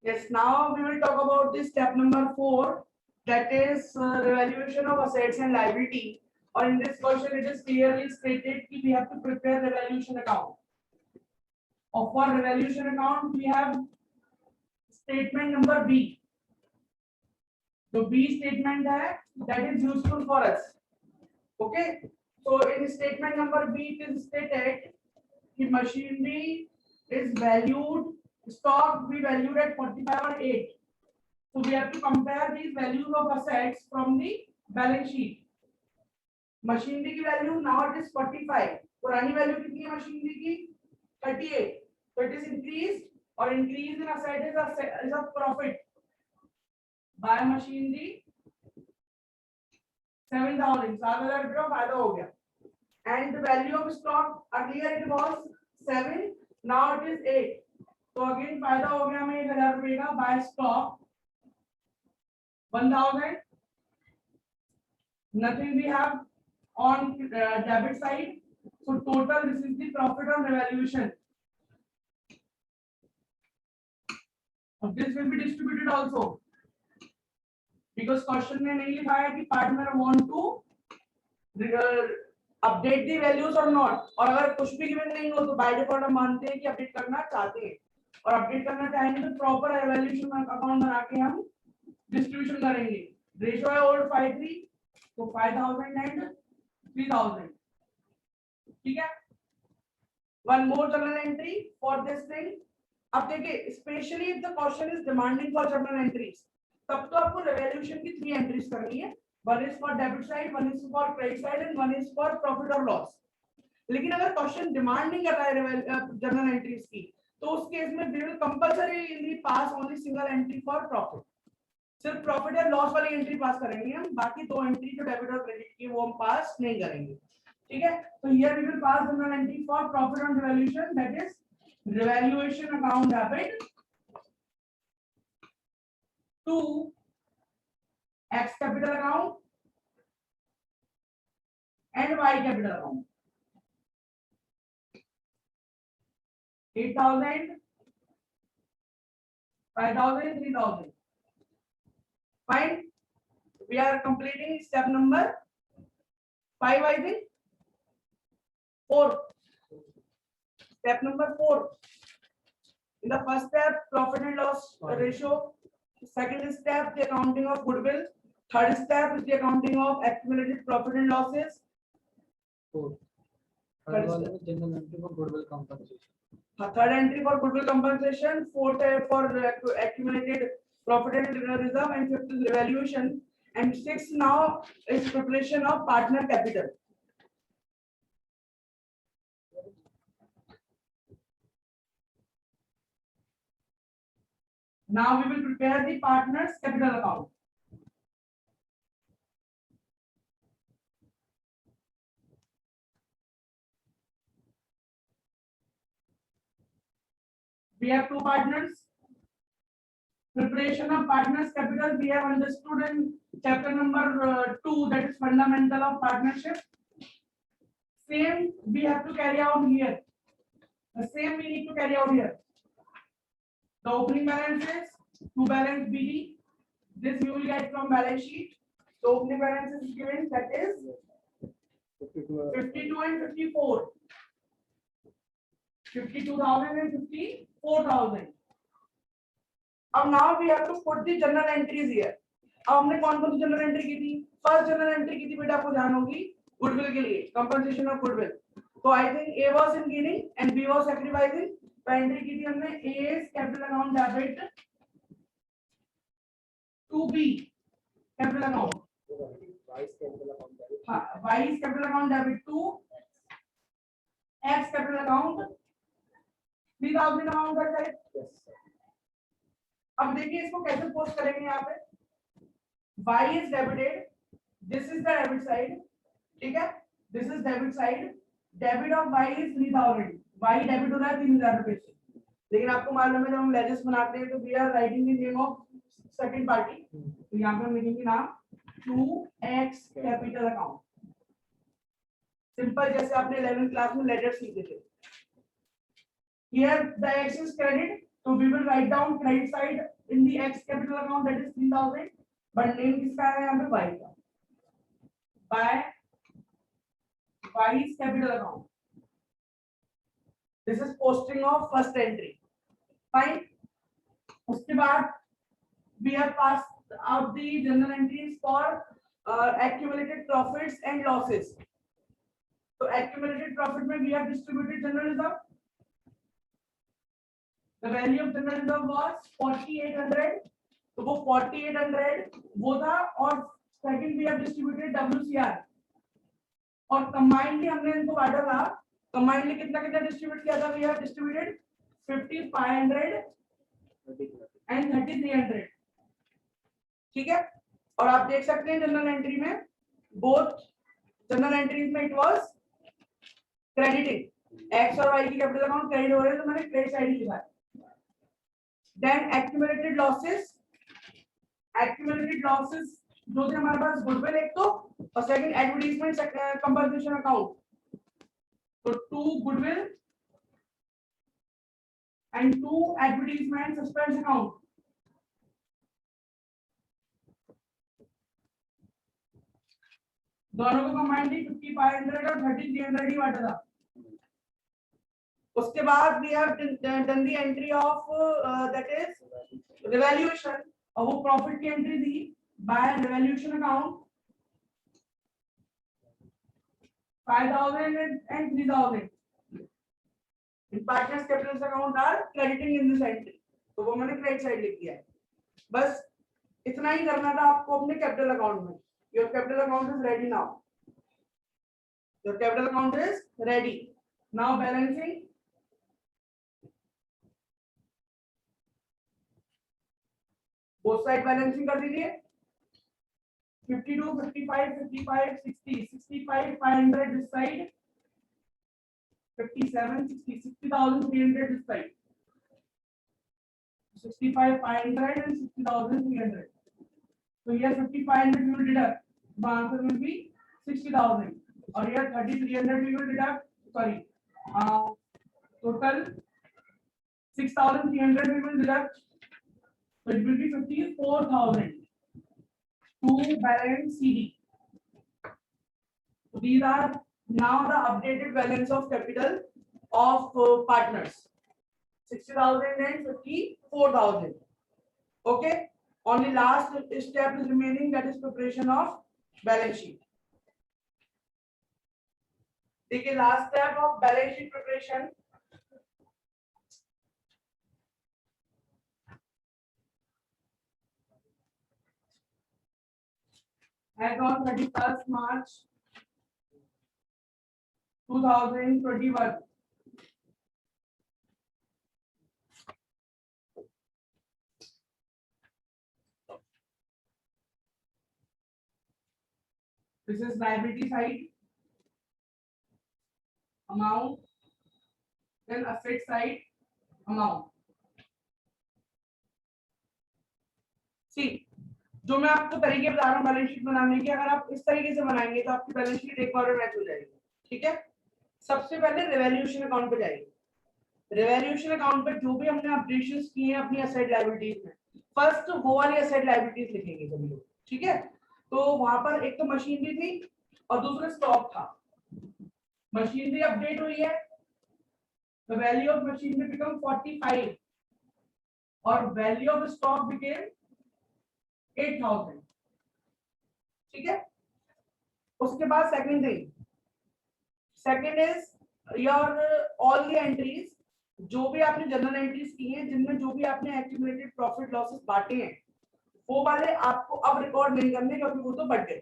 Yes, now we will talk about the step number 4, that is revaluation of assets and liability. Or in this question, it is clearly stated that we have to prepare revaluation account. Or for revaluation account, we have statement number B. So B statement that is useful for us. Okay. So in statement number B, it is stated the machinery is valued, stock we valued at 45 or 8. So we have to compare these values of assets from the balance sheet. Machinery की value now it is 45, पुरानी value कितनी है machinery की 38, so it is increased or increase in asset is a profit by machinery 7,000 7,000 रुपये फायदा हो गया. And the value of stock earlier it was 7, now it is 8, so again फायदा हो गया हमें 1,000 रुपये का by stock 1,000. Nothing we have on debit side, so total this is the profit on revaluation. This will be distributed also because question में नहीं लिखा है कि partner want to update the values or not, और अगर कुछ भी given नहीं हो तो by default हम मानते हैं कि अपडेट करना चाहते हैं, और अपडेट करना चाहेंगे तो प्रॉपर revaluation अकाउंट बना के हम डिस्ट्रीब्यूशन करेंगे. रेशियो है ओल्ड 5:3, तो 5,000 एंड 3,000. ठीक है. One more journal entry for this thing. अब देखिए specially if the question is demanding for journal entries, तब तो आपको रिवैल्यूएशन की 3 एंट्रीज करनी है. One is for debit side, one is for credit side and one is for profit और loss. लेकिन अगर क्वेश्चन डिमांड नहीं कर रहा है जर्नल एंट्रीज की, तो उस केस में we will compulsorily pass only single entry for profit. सिर्फ प्रॉफिट या लॉस वाली एंट्री पास करेंगे हम, बाकी 2 एंट्री जो डेबिट और क्रेडिट की वो हम पास नहीं करेंगे. ठीक है. तो here we will pass general entry for profit on revaluation, that is revaluation account debit to X capital account and Y capital account. 8,000, 5,000, 3,000. Fine. We are completing step number 5, I think. 4. Step number 4. In the first step, profit and loss ratio. Second step, the accounting of goodwill. Third step is the accounting of accumulated profit and losses. 4. Third one is general entry for goodwill compensation. Third entry for goodwill compensation. Fourth for accumulated profit and reserve, and fifth is revaluation, and sixth now is preparation of partner capital. Now we will prepare the partner's capital account. We have 2 partners. Preparation of partners capital we have understood in chapter number 2, that is fundamental of partnership. Same we have to carry out here. The same we need to carry out here. The opening balance is to balance BD. This you will get from balance sheet. The opening balance is given, that is 52 and 54. 52,000 and 54,000. अब now we have to put the journal entries here. अब हमने कौन कौन सी general entry की थी? First general entry की थी बेटा, आपको ध्यान होगी, गुडविल के लिए कंपनसेशन ऑफ गुडविल. तो I think A was in gaining and B was sacrificing. तो एंट्री की थी हमने A capital account debit to B capital account, हाँ Y capital account debit to X capital account 3,000 amount का है. अब देखिए इसको कैसे पोस्ट करेंगे यहाँ पे. y is debited, this is the debit side. ठीक है, this is debit side. Debit of y is 3,000. y debit हो रहा है 3,000 रुपए से. लेकिन आपको मालूम है जब हम लेजेस बनाते हैं तो we are writing the name of second party. तो यहाँ पे हम लिखेंगे नाम to X capital account. Simple, जैसे आपने 11th क्लास में लेटर सीखे थे. Here the x is credit, so we will write down credit side in the X capital account, that is 3000, but name किसका है यहाँ पे Y का, by Y's capital account. This is posting of first entry. Fine. उसके बाद we have passed out the journal entries for accumulated profits and losses. So accumulated profit में we have distributed general reserve. The value of general reserve was 4800. तो वो 4800 वो था, और second we have distributed WCR, और combinedly हमने इनको बांटा था. combinedly कितना कितना distribute किया था? We have distributed 5500 and 3300. ठीक है. और आप देख सकते हैं जनरल एंट्री में, बोथ जनरल एंट्रीज में इट वाज क्रेडिटिंग, एक्स और वाई की कैपिटल अकाउंट क्रेडिट हो रहे हैं, तो मैंने क्रेडिट साइड ही लिखा है. देन एक्यूमुलेटेड लॉसेस जो थे हमारे पास, गुडविल एक तो, और सेकंड एडवर्टाइजमेंट कंपनसेशन अकाउंट. तो 2 goodwill and 2 advertisement suspense account. दोनों को कंबाइनली 5500 और 3300 ही बांटा था. उसके बाद we have done the entry of that is revaluation, और वो प्रॉफिट की एंट्री थी by revaluation account 5000 and 3000. In partners capital account are crediting in this entry, तो वो मैंने क्रेडिट साइड लिख दिया है. बस इतना ही करना था आपको अपने कैपिटल अकाउंट में. Your capital account is ready now. Your capital account is ready. Now balancing. Both side balancing कर दीजिए. 52, 55, 55, 60, 65, 500 this side. 57, 60, 60,300 this side. 65, 500 and 60,300. So here 5,500 we will deduct. The answer will be 60,000. Or here 3,300 we will deduct. Sorry, total 6,300 we will deduct. So it will be 54,000 to balance CD. So these are now the updated balance of capital of partners. 60,000 and 54,000. Okay. Only last step is remaining, that is preparation of balance sheet. देखिए last step of balance sheet preparation. As on 31st March 2021. This is liability side amount, then asset side amount. See, जो मैं आपको तरीके बता रहा हूँ balance sheet बनाने के, अगर आप इस तरीके से बनाएंगे तो आपकी बैलेंस शीट एक बार में मैच हो जाएगी. ठीक है. सबसे पहले रिवैल्यूएशन अकाउंट पे जाएंगे. रिवैल्यूएशन अकाउंट पे जो भी हमने अपडेशंस किए हैं अपनी एसेट लायबिलिटीज में, फर्स्ट वो वाली एसेट लायबिलिटीज लिखेंगे सभी लोग. ठीक है. तो वहां पर एक तो मशीनरी थी और दूसरा स्टॉक था. मशीनरी अपडेट हुई है, the value of machinery become 45 और वैल्यू ऑफ स्टॉक बिकेम 8,000. ठीक है. उसके बाद second is your all the entries, जो भी आपने जनरल एंट्रीज की हैं जिनमें जो भी आपने एक्यूमुलेटेड प्रॉफिट लॉसेस बांटे हैं, वो वाले आपको अब रिकॉर्ड नहीं करने क्योंकि वो तो बढ़ गए.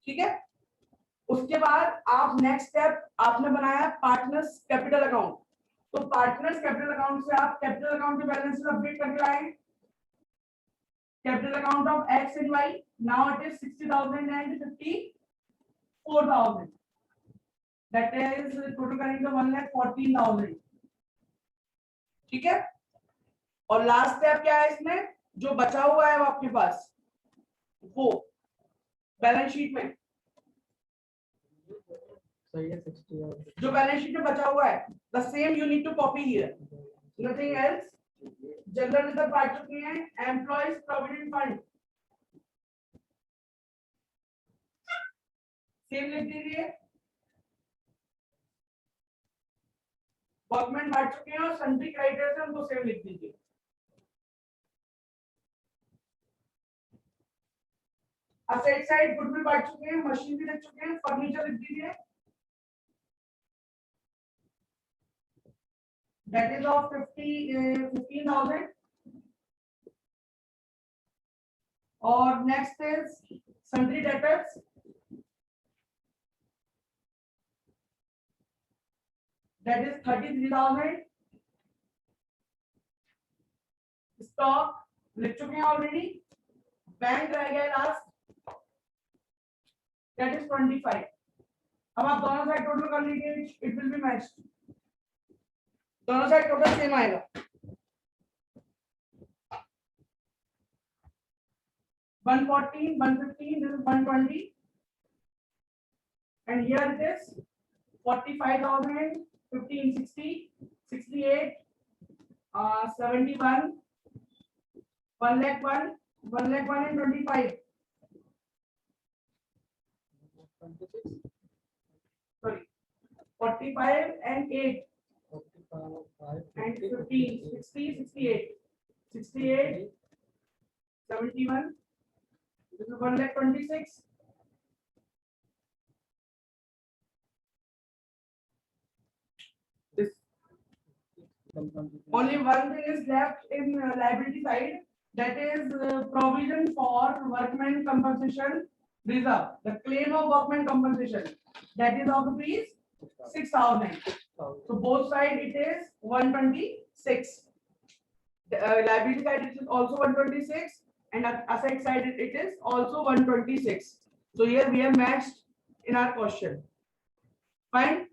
ठीक है. उसके बाद आप नेक्स्ट स्टेप आपने बनाया पार्टनर्स कैपिटल अकाउंट. तो पार्टनर्स कैपिटल अकाउंट से आप कैपिटल अकाउंट के बैलेंसेस अपडेट करके लाए. Capital account of X and Y, now it is 60,000 and 54,000. That is total करेंगे 1,14,000. ठीक है. और लास्ट स्टेप क्या है इसमें, जो बचा हुआ है वो आपके पास, वो बैलेंस शीट में सही है. 60 जो बैलेंस शीट में बचा हुआ है, the same you need to copy here, nothing else. General reserve आ चुकी है, एम्प्लॉइज प्रोविडेंट फंड सेम लिख दीजिए, वर्कमैन बढ़ चुके हैं और सन्ड्री क्रेडिटर्स हैं उनको सेम लिख दीजिए। असेट साइड गुडविल बढ़ चुके हैं, मशीन भी लिख चुके हैं, फर्नीचर लिख दीजिए, that is of 15,000 और next is sundry debtors, that is 33,000, stock लिख चुके हैं ऑलरेडी, बैंक रह गया लास्ट, that is 25। अब आप दोनों साइड टोटल कर लीजिए, इट विल बी मैच्ड, दोनों साइड टोटल सेम आएगा, 114, 115, this is 120, and here it is 45,000, 15, 60, 68, 71, 1 lakh 1, 1 lakh 1 and 25. 26, Sorry, 45 and 8 45, and 15, 60, 68, 68, 71. This is 1 lakh 26. This only one thing is left in liability side, that is provision for workman compensation reserve. The claim of workman compensation, that is of rupees 6,000. So both side it is 126. The liability side it is also 126 and asset side it is also 126. So here we have matched in our question. Fine.